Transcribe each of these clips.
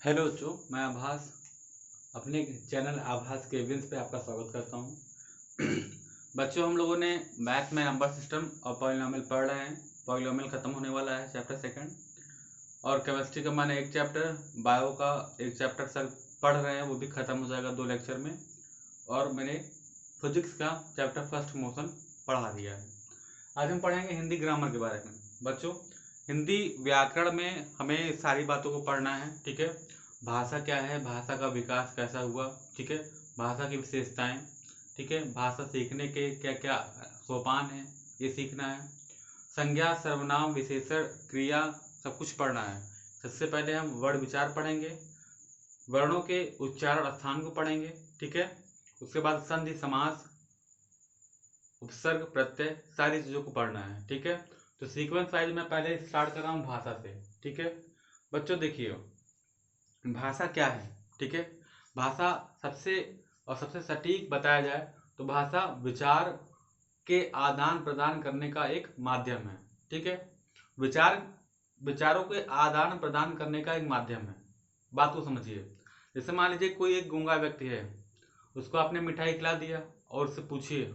Hello बच्चों, मैं आभास अपने चैनल आभास के एविडेंस पे आपका स्वागत करता हूँ। बच्चों, हम लोगों ने मैथ में नंबर सिस्टम और पॉलिनोमियल पढ़ रहे हैं। पॉलिनोमियल खत्म होने वाला है चैप्टर सेकंड, और केमिस्ट्री का मैंने एक चैप्टर, बायो का एक चैप्टर सर पढ़ रहे हैं, वो भी खत्म हो जाएगा 2 लेक्चर में। और मैंने फिजिक्स का चैप्टर फर्स्ट मोशन पढ़ा दिया है। आज हम पढ़ेंगे हिंदी ग्रामर के बारे में। बच्चों, हिंदी व्याकरण में हमें सारी बातों को पढ़ना है, ठीक है। भाषा क्या है, भाषा का विकास कैसा हुआ, ठीक है। भाषा की विशेषताएं, ठीक है। भाषा सीखने के क्या क्या सोपान हैं, ये सीखना है। संज्ञा, सर्वनाम, विशेषण, क्रिया, सब कुछ पढ़ना है। सबसे पहले हम वर्ण विचार पढ़ेंगे, वर्णों के उच्चारण स्थान को पढ़ेंगे, ठीक है। उसके बाद संधि, समास, उपसर्ग, प्रत्यय, सारी चीज़ों को पढ़ना है, ठीक है। तो सीक्वेंस वाइज मैं पहले स्टार्ट कर रहा हूँ भाषा से, ठीक है। बच्चों देखिए, भाषा क्या है, ठीक है। भाषा सबसे सटीक बताया जाए तो भाषा विचार के आदान प्रदान करने का एक माध्यम है, ठीक है। विचारों के आदान प्रदान करने का एक माध्यम है। बात को समझिए। जैसे मान लीजिए कोई एक गूंगा व्यक्ति है, उसको आपने मिठाई खिला दिया और उससे पूछिए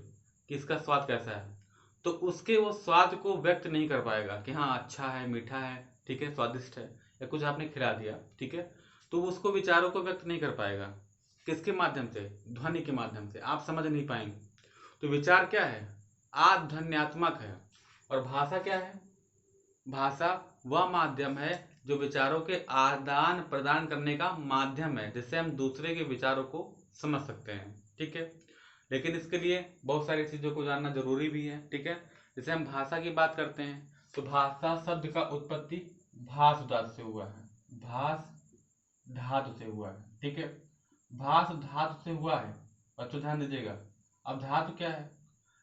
कि इसका स्वाद कैसा है, तो उसके वो स्वाद को व्यक्त नहीं कर पाएगा कि हाँ अच्छा है, मीठा है, ठीक है, स्वादिष्ट है, या कुछ आपने खिला दिया, ठीक है। तो उसको विचारों को व्यक्त नहीं कर पाएगा। किसके माध्यम से? ध्वनि के माध्यम से। आप समझ नहीं पाएंगे। तो विचार क्या है? आध्वन्यात्मक है। और भाषा क्या है? भाषा वह माध्यम है जो विचारों के आदान प्रदान करने का माध्यम है, जिससे हम दूसरे के विचारों को समझ सकते हैं, ठीक है। लेकिन इसके लिए बहुत सारी चीज़ों को जानना जरूरी भी है, ठीक है। जैसे हम भाषा की बात करते हैं तो भाषा शब्द का उत्पत्ति भाष धातु से हुआ है। भाष धातु से हुआ है, ठीक है। भाष धातु से हुआ है, बच्चों ध्यान दीजिएगा। अब धातु क्या है?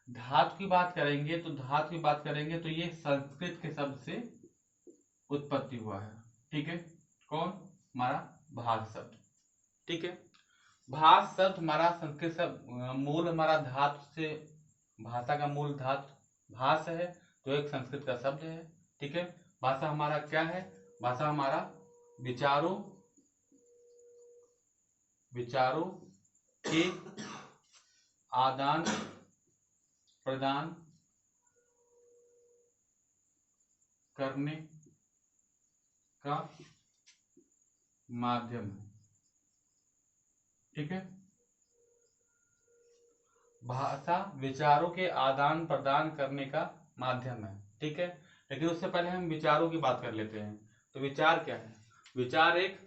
धातु की बात करेंगे तो ये संस्कृत के शब्द से उत्पत्ति हुआ है, ठीक है। कौन? हमारा भाष शब्द, ठीक है। भाष शब्द हमारा संस्कृत शब्द, मूल हमारा धातु से, भाषा का मूल धातु भाष है, तो एक संस्कृत का शब्द है, ठीक है। भाषा हमारा क्या है? भाषा हमारा विचारों के आदान प्रदान करने का माध्यम है, ठीक है। भाषा विचारों के आदान प्रदान करने का माध्यम है, ठीक है। लेकिन उससे पहले हम विचारों की बात कर लेते हैं। तो विचार क्या है? विचार एक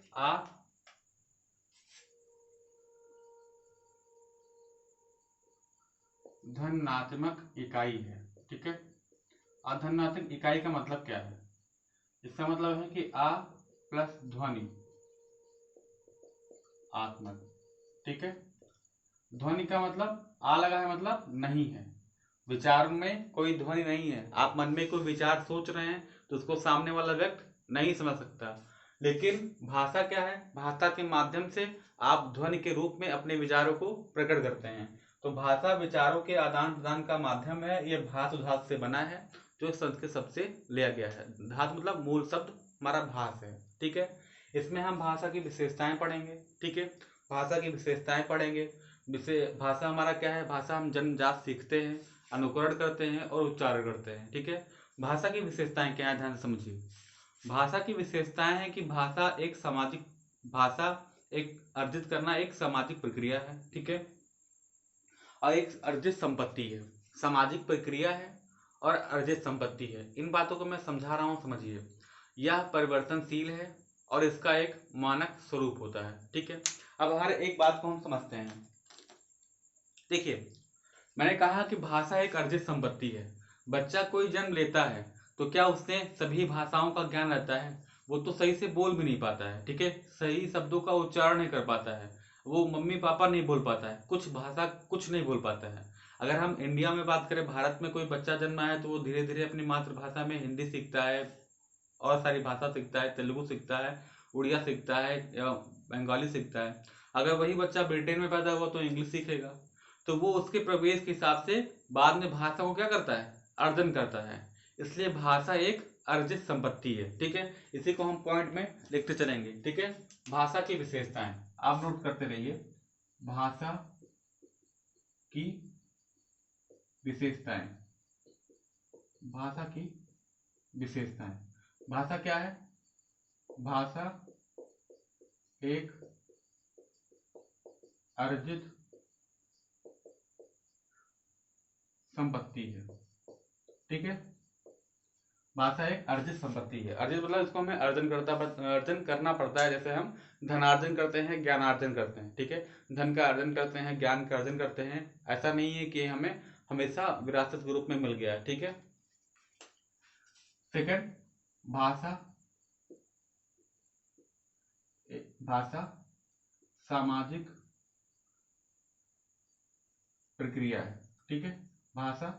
धनात्मक इकाई है, ठीक है। अधनात्मक इकाई का मतलब क्या है? इसका मतलब है कि आ प्लस ध्वनि आत्मक, ठीक है। ध्वनि का मतलब आ लगा है, मतलब नहीं है। विचार में कोई ध्वनि नहीं है। आप मन में कोई विचार सोच रहे हैं तो उसको सामने वाला व्यक्ति नहीं समझ सकता। लेकिन भाषा क्या है? भाषा के माध्यम से आप ध्वनि के रूप में अपने विचारों को प्रकट करते हैं। तो भाषा विचारों के आदान प्रदान का माध्यम है। यह धातु धातु से बना है, जो संस्कृत शब्द से लिया गया है। धातु मतलब मूल शब्द हमारा भाष है, ठीक है। इसमें हम भाषा की विशेषताएं पढ़ेंगे, ठीक है। भाषा की विशेषताएं पढ़ेंगे। भाषा हमारा क्या है? भाषा हम जन्मजात सीखते हैं, अनुकरण करते हैं और उच्चारण करते हैं, ठीक है। भाषा की विशेषताएं क्या है? ध्यान से समझिए। भाषा की विशेषताएं है कि भाषा एक अर्जित करना एक सामाजिक प्रक्रिया है, ठीक है, और एक अर्जित संपत्ति है। सामाजिक प्रक्रिया है और अर्जित संपत्ति है। इन बातों को मैं समझा रहा हूं, समझिए। यह परिवर्तनशील है और इसका एक मानक स्वरूप होता है, ठीक है। अब हर एक बात को हम समझते हैं। देखिए, मैंने कहा कि भाषा एक अर्जित संपत्ति है। बच्चा कोई जन्म लेता है तो क्या उसने सभी भाषाओं का ज्ञान रहता है? वो तो सही से बोल भी नहीं पाता है, ठीक है, सही शब्दों का उच्चारण नहीं कर पाता है, वो मम्मी पापा नहीं बोल पाता है, कुछ नहीं बोल पाता है। अगर हम इंडिया में बात करें, भारत में कोई बच्चा जन्मा है तो वो धीरे धीरे अपनी मातृभाषा में हिंदी सीखता है और सारी भाषा सीखता है, तेलुगु सीखता है, उड़िया सीखता है या बंगाली सीखता है। अगर वही बच्चा ब्रिटेन में पैदा हुआ तो इंग्लिश सीखेगा। तो वो उसके प्रवेश के हिसाब से बाद में भाषा को क्या करता है? अर्जन करता है। इसलिए भाषा एक अर्जित संपत्ति है। ठीक है, इसी को हम पॉइंट में लिखते चलेंगे। ठीक है, भाषा की विशेषताएं आप नोट करते रहिए। भाषा की विशेषताएं, भाषा की विशेषताएं। भाषा क्या है? भाषा एक अर्जित संपत्ति है। ठीक है, भाषा एक अर्जित संपत्ति है। अर्जित मतलब इसको हमें अर्जन करना पड़ता है। जैसे हम धनार्जन करते हैं, ज्ञानार्जन करते हैं। ठीक है, धन का अर्जन करते हैं, ज्ञान का अर्जन करते हैं। ऐसा नहीं है कि हमें हमेशा विरासत के रूप में मिल गया है। ठीक है, सेकंड, भाषा सामाजिक प्रक्रिया है। ठीक है, भाषा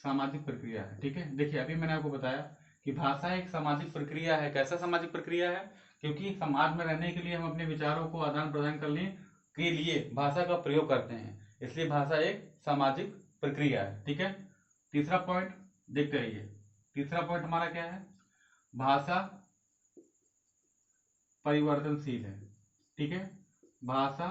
सामाजिक प्रक्रिया है। ठीक है, देखिए अभी मैंने आपको बताया कि भाषा एक सामाजिक प्रक्रिया है। कैसा सामाजिक प्रक्रिया है? क्योंकि समाज में रहने के लिए हम अपने विचारों को आदान प्रदान करने के लिए भाषा का प्रयोग करते हैं, इसलिए भाषा एक सामाजिक प्रक्रिया है। ठीक है, तीसरा पॉइंट देखते रहिए। तीसरा पॉइंट हमारा क्या है? भाषा परिवर्तनशील है। ठीक है, भाषा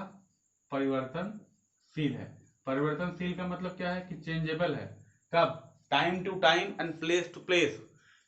परिवर्तनशील है। परिवर्तनशील का मतलब क्या है? कि चेंजेबल है। कब? Time to time and place to place.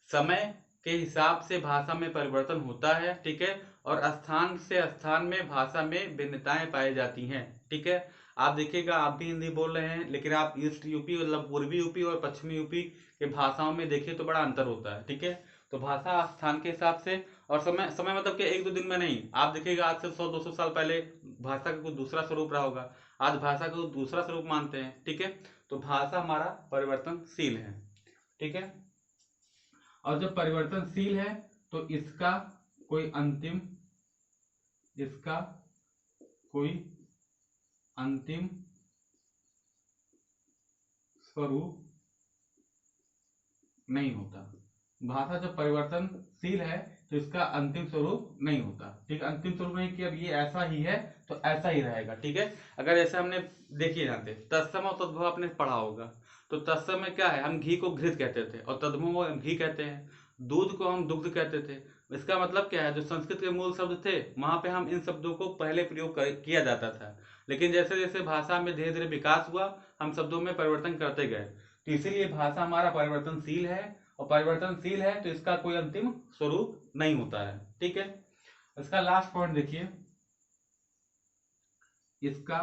समय के हिसाब से भाषा में परिवर्तन होता है। ठीक है, और स्थान से स्थान में भाषा में भिन्नताएं पाई जाती हैं। ठीक है, आप देखिएगा, आप भी हिंदी बोल रहे हैं, लेकिन आप ईस्ट यूपी मतलब पूर्वी यूपी और पश्चिमी यूपी के भाषाओं में देखिए तो बड़ा अंतर होता है। ठीक है, तो भाषा स्थान के हिसाब से और समय मतलब कि एक दो दिन में नहीं। आप देखिएगा आज से 100-200 साल पहले भाषा का कुछ दूसरा स्वरूप रहा होगा, आज भाषा को दूसरा स्वरूप मानते हैं। ठीक है, तो भाषा हमारा परिवर्तनशील है। ठीक है, और जब परिवर्तनशील है तो इसका कोई अंतिम स्वरूप नहीं होता। भाषा जब परिवर्तनशील है तो इसका अंतिम स्वरूप नहीं होता। ठीक है, अंतिम स्वरूप नहीं कि अब ये ऐसा ही है तो ऐसा ही रहेगा। ठीक है, अगर ऐसे हमने देखिए जानते तत्सम और तद्भव आपने पढ़ा होगा, तो तत्सम में क्या है? हम घी को घृत कहते थे, और तद्भव को घी कहते हैं, दूध को हम दुग्ध कहते थे। इसका मतलब क्या है? जो संस्कृत के मूल शब्द थे वहां पे हम इन शब्दों को पहले प्रयोग किया जाता था, लेकिन जैसे जैसे भाषा में धीरे धीरे विकास हुआ हम शब्दों में परिवर्तन करते गए। तो इसीलिए भाषा हमारा परिवर्तनशील है, और परिवर्तनशील है तो इसका कोई अंतिम स्वरूप नहीं होता है। ठीक है, इसका लास्ट पॉइंट देखिए, इसका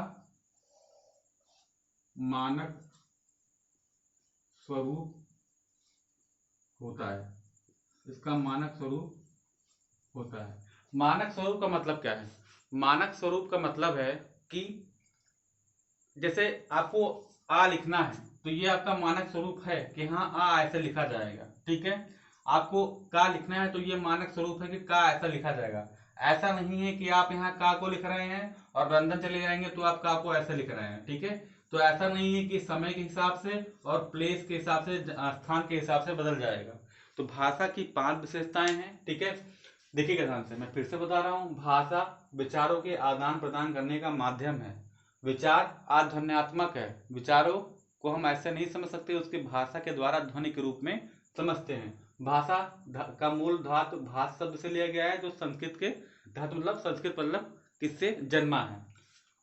मानक स्वरूप होता है। इसका मानक स्वरूप होता है। मानक स्वरूप का मतलब क्या है? मानक स्वरूप का मतलब है कि जैसे आपको आ लिखना है तो ये आपका मानक स्वरूप है कि हाँ आ ऐसे लिखा जाएगा। ठीक है, आपको का लिखना है तो ये मानक स्वरूप है कि का ऐसा लिखा जाएगा। ऐसा नहीं है कि आप यहाँ का को लिख रहे हैं और लंदन चले जाएंगे तो आप का को ऐसे लिख रहे हैं। ठीक है, तो ऐसा नहीं है कि समय के हिसाब से और प्लेस के हिसाब से, स्थान के हिसाब से बदल जाएगा। तो भाषा की 5 विशेषताएं हैं। ठीक है, देखिएगा ध्यान से, मैं फिर से बता रहा हूँ, भाषा विचारों के आदान प्रदान करने का माध्यम है। विचार आध्वन्यात्मक है। विचारों को हम ऐसे नहीं समझ सकते, उसकी भाषा के द्वारा ध्वनि के रूप में समझते हैं। भाषा का मूल धातु भाष शब्द से लिया गया है, जो संस्कृत के धातु मतलब संस्कृत मतलब किससे जन्मा है।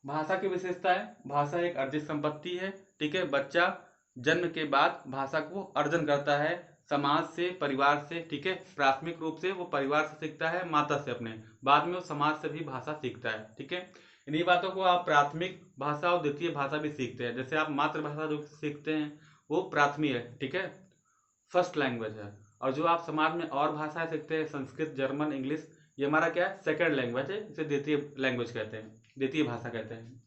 भाषा की विशेषता है, भाषा एक अर्जित संपत्ति है। ठीक है, बच्चा जन्म के बाद भाषा को अर्जन करता है, समाज से, परिवार से। ठीक है, प्राथमिक रूप से वो परिवार से सीखता है, माता से अपने, बाद में वो समाज से भी भाषा सीखता है। ठीक है, इन्हीं बातों को आप प्राथमिक भाषा और द्वितीय भाषा भी सीखते हैं। जैसे आप मातृभाषा जो सीखते हैं वो प्राथमिक है। ठीक है, फर्स्ट लैंग्वेज है, और जो आप समाज में और भाषाएं सीखते हैं, संस्कृत, जर्मन, इंग्लिश, ये हमारा क्या है? सेकंड लैंग्वेज है, इसे द्वितीय लैंग्वेज कहते हैं, द्वितीय भाषा कहते हैं।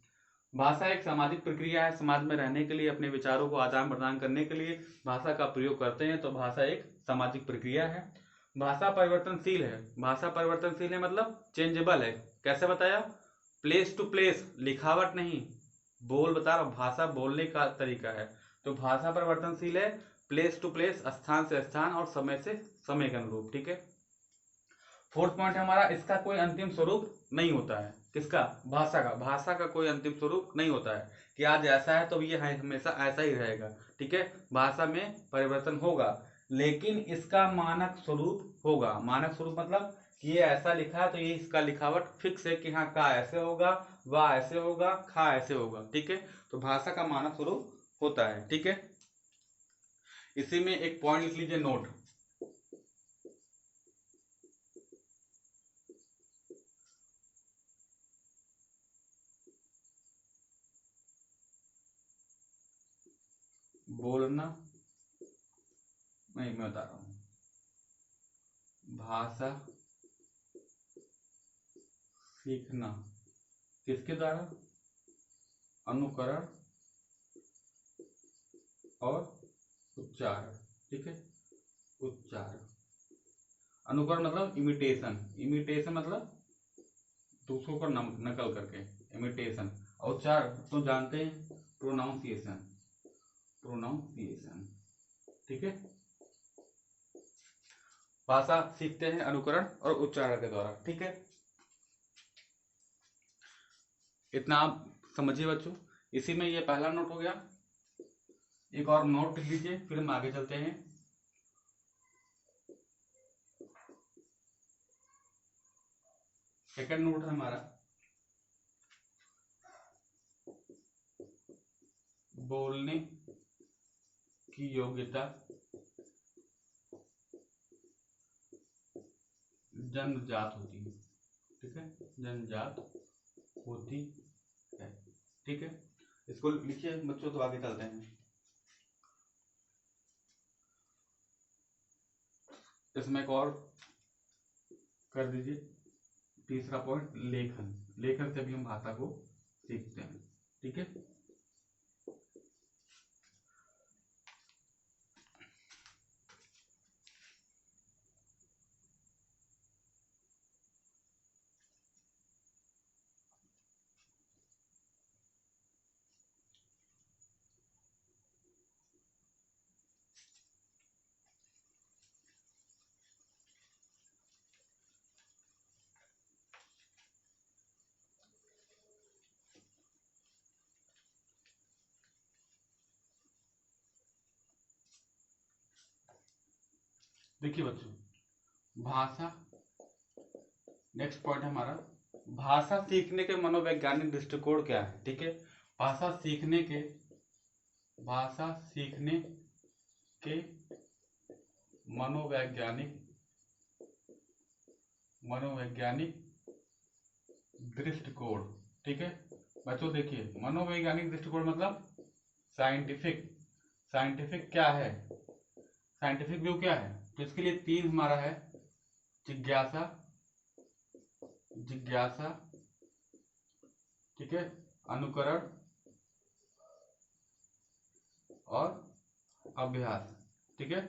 भाषा एक सामाजिक प्रक्रिया है। समाज में रहने के लिए, अपने विचारों को आदान प्रदान करने के लिए भाषा का प्रयोग करते हैं, तो भाषा एक सामाजिक प्रक्रिया है। भाषा परिवर्तनशील है। भाषा परिवर्तनशील है मतलब चेंजेबल है। कैसे बताया? प्लेस टू प्लेस, लिखावट नहीं, बोल बता रहा हूं, भाषा बोलने का तरीका है। तो भाषा परिवर्तनशील है, प्लेस टू प्लेस, स्थान से स्थान और समय से समय के अनुरूप। ठीक है, फोर्थ पॉइंट हमारा, इसका कोई अंतिम स्वरूप नहीं होता है। किसका? भाषा का। भाषा का कोई अंतिम स्वरूप नहीं होता है कि आज ऐसा है तो ये हमेशा ऐसा ही रहेगा। ठीक है, भाषा में परिवर्तन होगा। लेकिन इसका मानक स्वरूप होगा। मानक स्वरूप मतलब कि ये ऐसा लिखा है तो ये इसका लिखावट फिक्स है कि हाँ का ऐसे होगा, वाह ऐसे होगा, खा ऐसे होगा। ठीक है, तो भाषा का मानक स्वरूप होता है। ठीक है, इसी में एक पॉइंट लिख लीजिए, नोट। बोलना नहीं, मैं बता रहा हूं, भाषा सीखना किसके द्वारा? अनुकरण और उच्चारण। ठीक है, उच्चारण। अनुकरण मतलब इमिटेशन, इमिटेशन मतलब दूसरों का नकल करके, इमिटेशन। और उच्चारण तो जानते हैं, प्रोनाउंसिएशन, प्रोनाउंसिएशन। ठीक है, भाषा सीखते हैं अनुकरण और उच्चारण के द्वारा। ठीक है, इतना आप समझिए बच्चों। इसी में ये पहला नोट हो गया। एक और नोट लिख लीजिए, फिर हम आगे चलते हैं। सेकंड नोट है हमारा, बोलने की योग्यता जन्मजात होती है। ठीक है, जन्मजात होती है। ठीक है, इसको लिखिए बच्चों, तो आगे चलते हैं। इसमें एक और कर दीजिए, तीसरा पॉइंट, लेखन। लेखन से भी हम भाषा को सीखते हैं। ठीक है, देखिए बच्चों, भाषा, नेक्स्ट पॉइंट है हमारा, भाषा सीखने के मनोवैज्ञानिक दृष्टिकोण क्या है। ठीक है, भाषा सीखने के, भाषा सीखने के मनोवैज्ञानिक, मनोवैज्ञानिक दृष्टिकोण। ठीक है बच्चों, देखिए मनोवैज्ञानिक दृष्टिकोण मतलब साइंटिफिक, साइंटिफिक क्या है, साइंटिफिक व्यू क्या है, तो इसके लिए तीन हमारा है, जिज्ञासा, जिज्ञासा, ठीक है, अनुकरण और अभ्यास। ठीक है,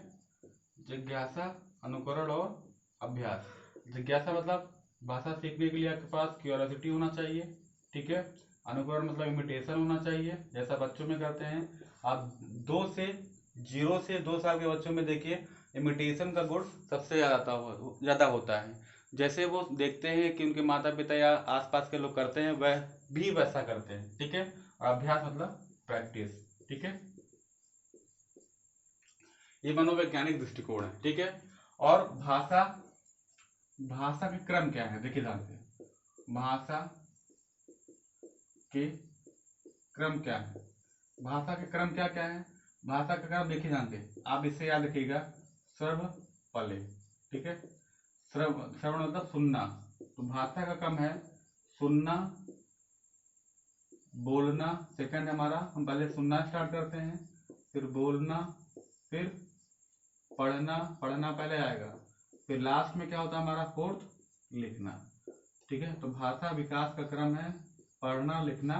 जिज्ञासा, अनुकरण और अभ्यास। जिज्ञासा मतलब भाषा सीखने के लिए आपके पास क्यूरियोसिटी होना चाहिए। ठीक है, अनुकरण मतलब इमिटेशन होना चाहिए, जैसा बच्चों में करते हैं। आप 0 से 2 साल के बच्चों में देखिए, इमिटेशन का गुण सबसे ज़्यादा होता है। जैसे वो देखते हैं कि उनके माता पिता या आसपास के लोग करते हैं, वह भी वैसा करते हैं। ठीक है, और अभ्यास मतलब प्रैक्टिस। ठीक है, ये मनोवैज्ञानिक दृष्टिकोण है। ठीक है, और भाषा, भाषा के क्रम क्या है, देखिए ध्यान से, भाषा के क्रम क्या है, भाषा के क्रम क्या क्या है, भाषा का क्रम देखिए ध्यान से, आप इससे याद रखिएगा, सर्व पले। ठीक है, श्रवण मतलब सुनना, तो भाषा का क्रम है सुनना, बोलना। सेकंड हमारा, हम पहले सुनना स्टार्ट करते हैं, फिर बोलना, फिर पढ़ना, पढ़ना पहले आएगा, फिर लास्ट में क्या होता है हमारा, फोर्थ, लिखना। ठीक है, तो भाषा विकास का क्रम है पढ़ना, लिखना,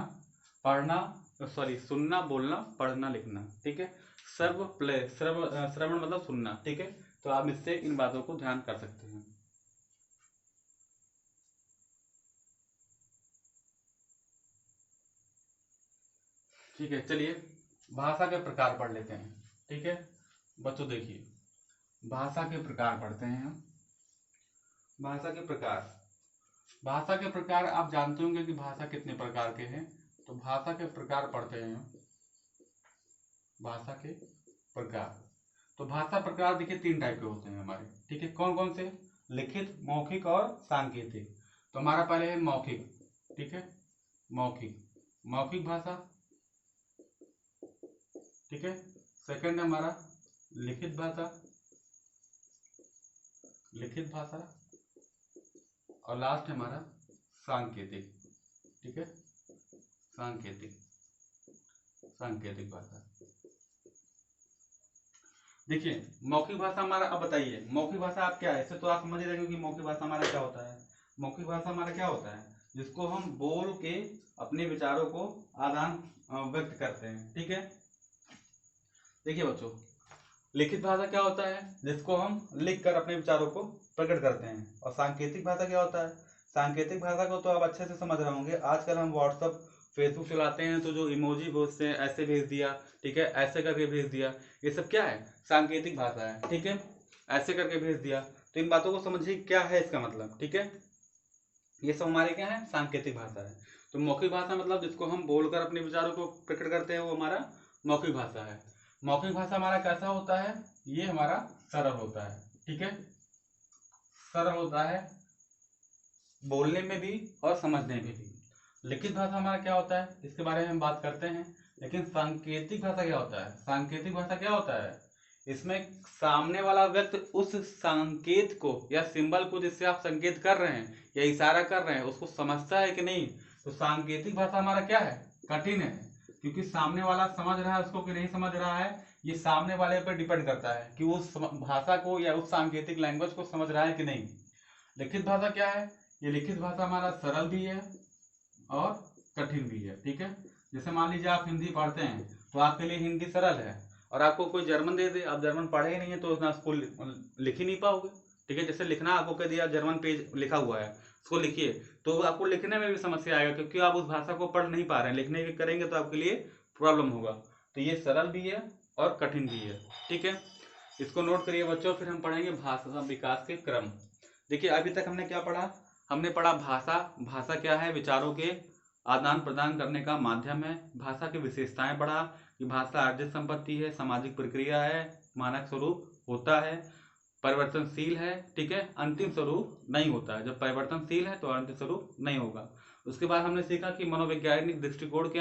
पढ़ना, सॉरी, सुनना, बोलना, पढ़ना, लिखना। ठीक है, सर्व प्ले, श्रवण मतलब सुनना। ठीक है, तो आप इससे इन बातों को ध्यान कर सकते हैं। ठीक है, चलिए भाषा के प्रकार पढ़ लेते हैं। ठीक है बच्चों, देखिए भाषा के प्रकार पढ़ते हैं हम। भाषा के प्रकार, भाषा के प्रकार आप जानते होंगे कि भाषा कितने प्रकार के हैं, तो भाषा के प्रकार पढ़ते हैं हम, भाषा के प्रकार। तो भाषा प्रकार देखिए 3 टाइप के होते हैं हमारे, ठीक है। कौन कौन से? लिखित, मौखिक और सांकेतिक। तो हमारा पहले है मौखिक, ठीक है, मौखिक भाषा, ठीक है। सेकंड है हमारा लिखित भाषा, और लास्ट है हमारा सांकेतिक, ठीक है, सांकेतिक भाषा। देखिए मौखिक भाषा हमारा, अब बताइए मौखिक भाषा आप क्या है, इससे तो आप समझ रहे हो कि मौखिक भाषा हमारा क्या होता है। मौखिक भाषा हमारा क्या होता है? जिसको हम बोल के अपने विचारों को आदान व्यक्त करते हैं, ठीक है। देखिए बच्चों, लिखित भाषा क्या होता है? जिसको हम लिख कर अपने विचारों को प्रकट करते हैं। और सांकेतिक भाषा क्या होता है? सांकेतिक भाषा को तो आप अच्छे से समझ रहे होंगे। आजकल हम व्हाट्सअप, फेसबुक चलाते हैं तो जो इमोजी भेजते हैं, ऐसे भेज दिया, ठीक है, ऐसे करके भेज दिया, ये सब क्या है? सांकेतिक भाषा है, ठीक है, ऐसे करके भेज दिया। तो इन बातों को समझिए क्या है इसका मतलब, ठीक है। ये सब हमारे क्या है? सांकेतिक भाषा है। तो मौखिक भाषा मतलब जिसको हम बोलकर अपने विचारों को प्रकट करते हैं, वो हमारा मौखिक भाषा है। मौखिक भाषा हमारा कैसा होता है? ये हमारा सरल होता है, ठीक है, सरल होता है बोलने में भी और समझने में भी। लिखित भाषा हमारा क्या होता है, इसके बारे में हम बात करते हैं। लेकिन सांकेतिक भाषा क्या होता है? सांकेतिक भाषा क्या होता है? इसमें सामने वाला व्यक्ति उस संकेत को या सिंबल को जिससे आप संकेत कर रहे हैं या इशारा कर रहे हैं, उसको समझता है कि नहीं। तो सांकेतिक भाषा हमारा क्या है? कठिन है, क्योंकि सामने वाला समझ रहा है उसको कि नहीं समझ रहा है, ये सामने वाले पर डिपेंड करता है कि वो उस भाषा को या उस सांकेतिक लैंग्वेज को समझ रहा है कि नहीं। लिखित भाषा क्या है? ये लिखित भाषा हमारा सरल भी है और कठिन भी है, ठीक है। जैसे मान लीजिए आप हिंदी पढ़ते हैं तो आपके लिए हिंदी सरल है, और आपको कोई जर्मन दे दे, आप जर्मन पढ़े ही नहीं है तो उसमें उसको लिख ही नहीं पाओगे, ठीक है। जैसे लिखना आपको कह दिया, जर्मन पेज लिखा हुआ है, उसको लिखिए, तो आपको लिखने में भी समस्या आएगा, क्योंकि आप उस भाषा को पढ़ नहीं पा रहे हैं। लिखने के करेंगे तो आपके लिए प्रॉब्लम होगा। तो ये सरल भी है और कठिन भी है, ठीक है। इसको नोट करिए बच्चों। फिर हम पढ़ेंगे भाषा विकास के क्रम। देखिए अभी तक हमने क्या पढ़ा? हमने पढ़ा भाषा क्या है? विचारों के आदान प्रदान करने का माध्यम है। भाषा की विशेषताएं पढ़ा कि भाषा अर्जित संपत्ति है, सामाजिक प्रक्रिया है, मानक स्वरूप होता है, परिवर्तनशील है, ठीक है, अंतिम स्वरूप नहीं होता है। जब परिवर्तनशील है तो अंतिम स्वरूप नहीं होगा। उसके बाद हमने सीखा कि मनोवैज्ञानिक दृष्टिकोण क्या है।